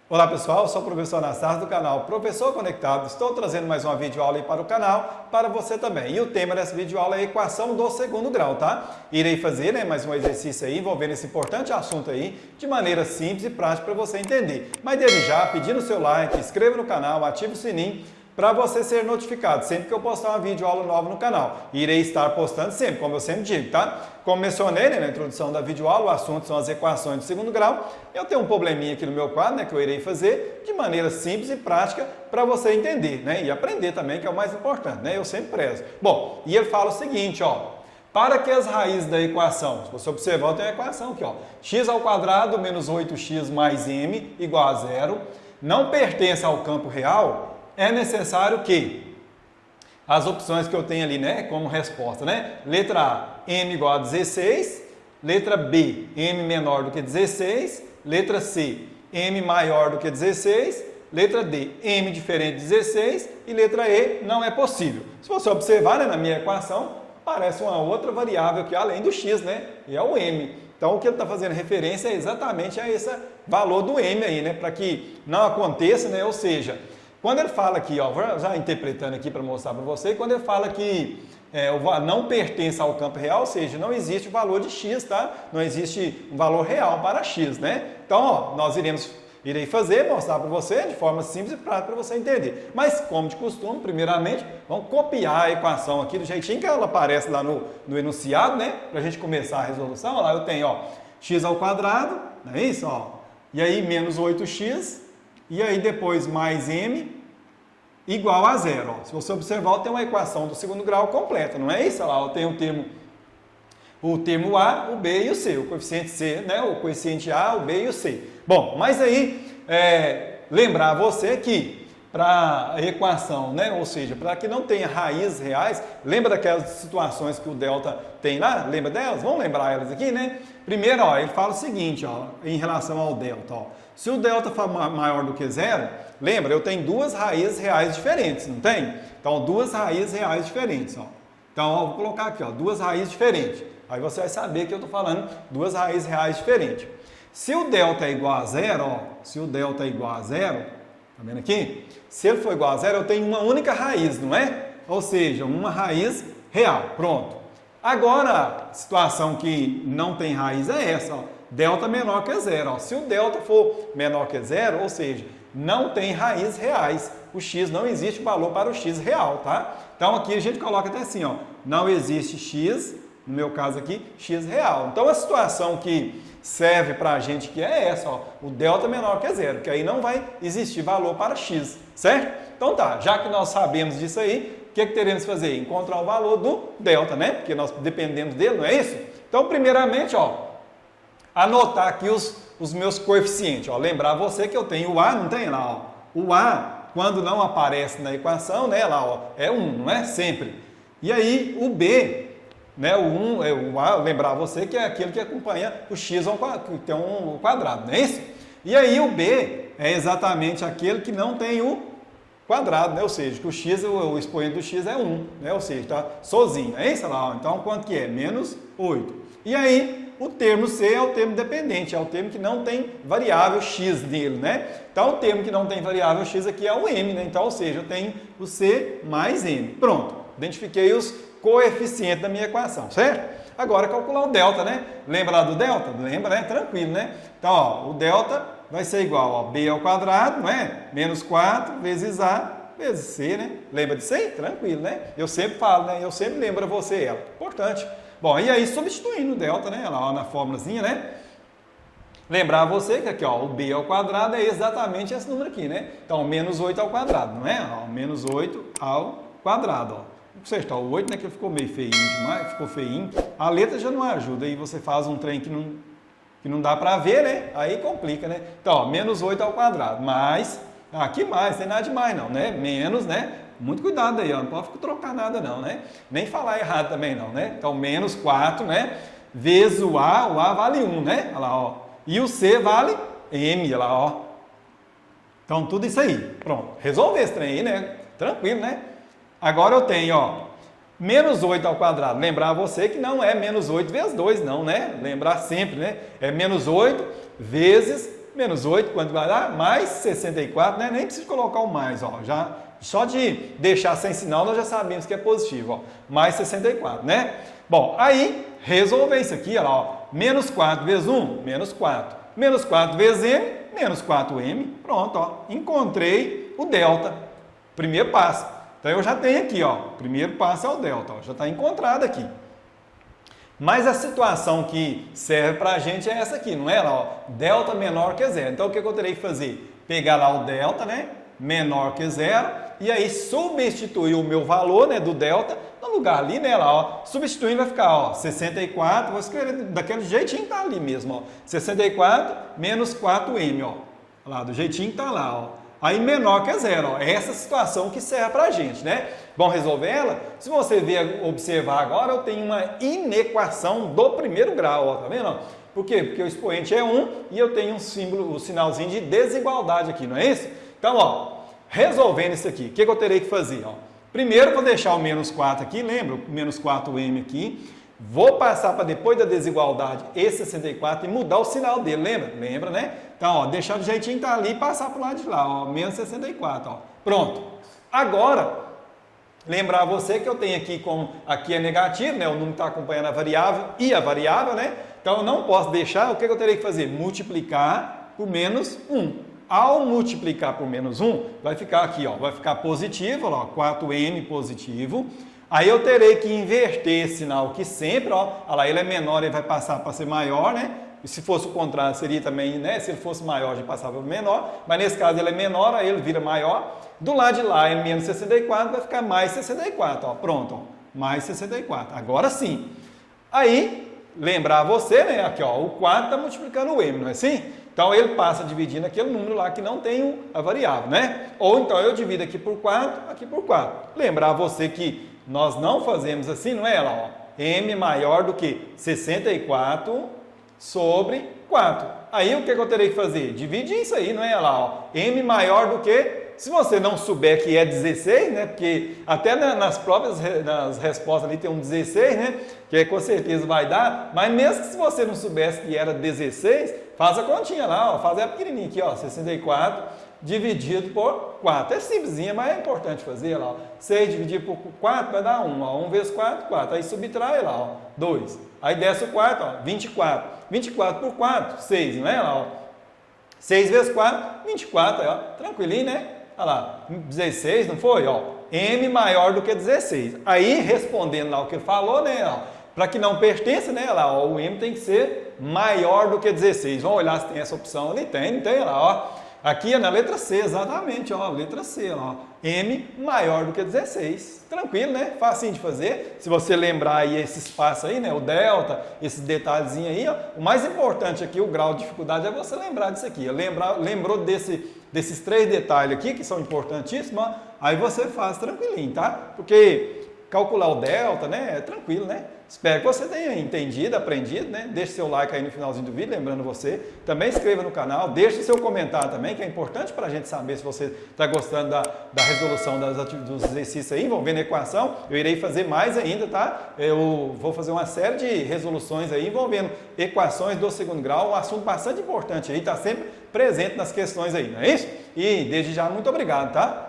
Olá pessoal, eu sou o professor Anastácio do canal Professor Conectado. Estou trazendo mais uma videoaula aí para o canal, para você também. E o tema dessa videoaula é a equação do segundo grau, tá? Irei fazer mais um exercício aí envolvendo esse importante assunto aí de maneira simples e prática para você entender. Mas desde já, pedindo o seu like, inscreva no canal, ative o sininho para você ser notificado sempre que eu postar uma videoaula nova no canal. Irei estar postando sempre, como eu sempre digo, tá? Como mencionei na introdução da videoaula, o assunto são as equações de segundo grau. Eu tenho um probleminha aqui no meu quadro, que eu irei fazer de maneira simples e prática para você entender, e aprender também, que é o mais importante, Eu sempre prezo. Bom, e ele fala o seguinte, para que as raízes da equação, se você observar, eu tenho a equação aqui, x ao quadrado menos 8x mais m igual a zero, não pertence ao campo real, é necessário que as opções que eu tenho ali, como resposta, letra A, m igual a 16, letra B, m menor do que 16, letra C, m maior do que 16, letra D, m diferente de 16 e letra E, não é possível. Se você observar, na minha equação, aparece uma outra variável aqui, além do x, e é o m. Então, o que ele está fazendo referência é exatamente a esse valor do m aí, para que não aconteça, ou seja, quando ele fala aqui, já interpretando aqui para mostrar para você, quando ele fala que não pertence ao campo real, ou seja, não existe o valor de x, tá? Não existe um valor real para x, Então, nós irei mostrar para você de forma simples e prática para você entender. Mas, como de costume, primeiramente, vamos copiar a equação aqui do jeitinho que ela aparece lá no enunciado, para a gente começar a resolução. Olha lá, eu tenho, x ao quadrado, não é isso? E aí, menos 8x, e aí depois mais m igual a zero. Se você observar, eu tenho uma equação do segundo grau completa, não é isso? Olha lá, eu tenho o termo A, o B e o C, o coeficiente C, o coeficiente A, o B e o C. Bom, mas aí, lembrar você que para a equação, ou seja, para que não tenha raízes reais, lembra daquelas situações que o delta tem lá? Lembra delas? Vamos lembrar elas aqui, Primeiro, ele fala o seguinte, em relação ao delta, se o delta for maior do que zero, lembra, eu tenho duas raízes reais diferentes, não tem? Então, duas raízes reais diferentes, Então, vou colocar aqui, duas raízes diferentes. Aí você vai saber que eu estou falando duas raízes reais diferentes. Se o delta é igual a zero, se o delta é igual a zero, tá vendo aqui? Se ele for igual a zero, eu tenho uma única raiz, não é? Ou seja, uma raiz real, pronto. Agora, a situação que não tem raiz é essa, delta menor que zero. Se o delta for menor que zero, ou seja, não tem raízes reais. O x não existe valor para o x real, tá? Então aqui a gente coloca até assim, não existe x, no meu caso aqui, x real. Então a situação que serve para a gente que é essa, o delta menor que zero, que aí não vai existir valor para x, certo? Então tá, já que nós sabemos disso aí, o que teremos que fazer? Encontrar o valor do delta, Porque nós dependemos dele, não é isso? Então primeiramente, anotar aqui os meus coeficientes. Lembrar você que eu tenho o A, não tem lá, O A, quando não aparece na equação, lá, é 1, não é? Sempre. E aí, o B, o A, lembrar você que é aquele que acompanha o x ao quadrado, que tem um quadrado, não é isso? E aí, o B é exatamente aquele que não tem o quadrado, Ou seja, que o x, o expoente do x é 1, Ou seja, está sozinho, é isso lá? Então, quanto que é? Menos 8. E aí, o termo C é o termo dependente, é o termo que não tem variável x nele, Então, o termo que não tem variável x aqui é o m, Então, ou seja, eu tenho o C mais m. Pronto, identifiquei os coeficientes da minha equação, certo? Agora, calcular o delta, Lembra lá do delta? Lembra, Tranquilo, Então, o delta vai ser igual a b ao quadrado, não é? Menos 4 vezes a vezes c, Lembra disso aí? Tranquilo, Eu sempre falo, Eu sempre lembro a você ela. Importante. Bom, e aí substituindo o delta, lá na fórmulazinha, Lembrar você que aqui, o b ao quadrado é exatamente esse número aqui, Então, menos 8 ao quadrado, não é? Menos 8 ao quadrado, Ou seja, o 8, que ficou meio feinho demais, ficou feinho. A letra já não ajuda, aí você faz um trem que não dá para ver, Aí complica, Então, menos 8 ao quadrado, mais, aqui mais, tem nada de mais não, Menos, Muito cuidado aí, não pode trocar nada não, Nem falar errado também não, Então, menos 4, vezes o A vale 1, Olha lá, E o C vale M, olha lá, Então, tudo isso aí, pronto. Resolver esse trem aí, Tranquilo, Agora eu tenho, menos 8 ao quadrado. Lembrar você que não é menos 8 vezes 2, não, Lembrar sempre, É menos 8 vezes menos 8, quanto vai dar? Mais 64, né? Nem precisa colocar o mais, ó, já, só de deixar sem sinal nós já sabemos que é positivo, ó, mais 64, né? Bom, aí, resolver isso aqui, olha lá, ó, menos 4 vezes 1, menos 4, menos 4 vezes m, menos 4m, pronto, ó, encontrei o delta, primeiro passo. Então eu já tenho aqui, ó, o primeiro passo é o delta, ó, já está encontrado aqui. Mas a situação que serve para a gente é essa aqui, não é? Lá, ó, delta menor que zero. Então o que eu terei que fazer? Pegar lá o delta, né, menor que zero, e aí substituir o meu valor, né, do delta no lugar ali, né, lá, ó, substituindo vai ficar, ó, 64, vou escrever daquele jeitinho que tá ali mesmo, ó, 64 menos 4m, ó, lá do jeitinho que tá lá, ó. Aí menor que zero, ó. É essa situação que serve para a gente, né? Vamos resolver ela? Se você observar agora, eu tenho uma inequação do primeiro grau, ó, tá vendo? Ó? Por quê? Porque o expoente é 1 e eu tenho um símbolo, um sinalzinho de desigualdade aqui, não é isso? Então, ó, resolvendo isso aqui, o que eu terei que fazer? Ó? Primeiro, vou deixar o menos 4 aqui, lembra? O menos 4m aqui. Vou passar para depois da desigualdade esse 64 e mudar o sinal dele, lembra? Lembra, né? Então, ó, deixar do jeitinho que tá ali e passar para o lado de lá, ó, menos 64, ó. Pronto. Agora, lembrar você que eu tenho aqui como aqui é negativo, né? O número está acompanhando a variável e a variável, né? Então, eu não posso deixar, o que eu terei que fazer? Multiplicar por menos 1. Ao multiplicar por menos 1, vai ficar aqui, ó, vai ficar positivo, ó, 4m positivo. Aí eu terei que inverter esse sinal aqui sempre, ó, olha lá, ele é menor, ele vai passar para ser maior, né? E se fosse o contrário, seria também, né? Se ele fosse maior, a gente passava para menor, mas nesse caso ele é menor, aí ele vira maior. Do lado de lá é menos 64, vai ficar mais 64, ó, pronto, ó, mais 64. Agora sim. Aí, lembrar você, né? Aqui, ó, o 4 está multiplicando o m, não é assim? Então ele passa dividindo aquele número lá que não tem a variável, né? Ou então eu divido aqui por 4, aqui por 4. Lembrar você que nós não fazemos assim, não é? Lá, ó, m maior do que 64 sobre 4. Aí o que eu terei que fazer? Dividir isso aí, não é? Lá, ó, m maior do que, se você não souber que é 16, né? Porque até nas próprias nas respostas ali tem um 16, né? Que com certeza vai dar, mas mesmo que se você não soubesse que era 16, faz a continha lá, ó, faz a pequenininha aqui, ó, 64 dividido por 4. É simplesinha, mas é importante fazer lá, ó. 6 dividido por 4 vai dar 1, ó. 1 vezes 4, 4. Aí subtrai lá, ó, 2. Aí desce o 4, ó, 24. 24 por 4, 6, não é? Lá, ó. 6 vezes 4, 24, ó. Tranquilinho, né? Olha lá, 16, não foi? Ó, m maior do que 16. Aí, respondendo lá o que ele falou, né? Para que não pertença, né? Lá, ó, o m tem que ser maior do que 16. Vamos olhar se tem essa opção ali. Tem, não tem? Lá, ó. Aqui é na letra C, exatamente, ó, letra C, ó, m maior do que 16. Tranquilo, né? Facinho de fazer. Se você lembrar aí esse espaço aí, né? O delta, esses detalhezinhos aí, ó. O mais importante aqui, o grau de dificuldade, é você lembrar disso aqui. Lembrou desses 3 detalhes aqui, que são importantíssimos, ó, aí você faz tranquilinho, tá? Porque calcular o delta, né? É tranquilo, né? Espero que você tenha entendido, aprendido, né? Deixe seu like aí no finalzinho do vídeo, lembrando você. Também se inscreva no canal, deixe seu comentário também, que é importante para a gente saber se você está gostando da resolução dos exercícios aí, envolvendo equação. Eu irei fazer mais ainda, tá? Eu vou fazer uma série de resoluções aí envolvendo equações do segundo grau, um assunto bastante importante aí, está sempre presente nas questões aí, não é isso? E desde já, muito obrigado, tá?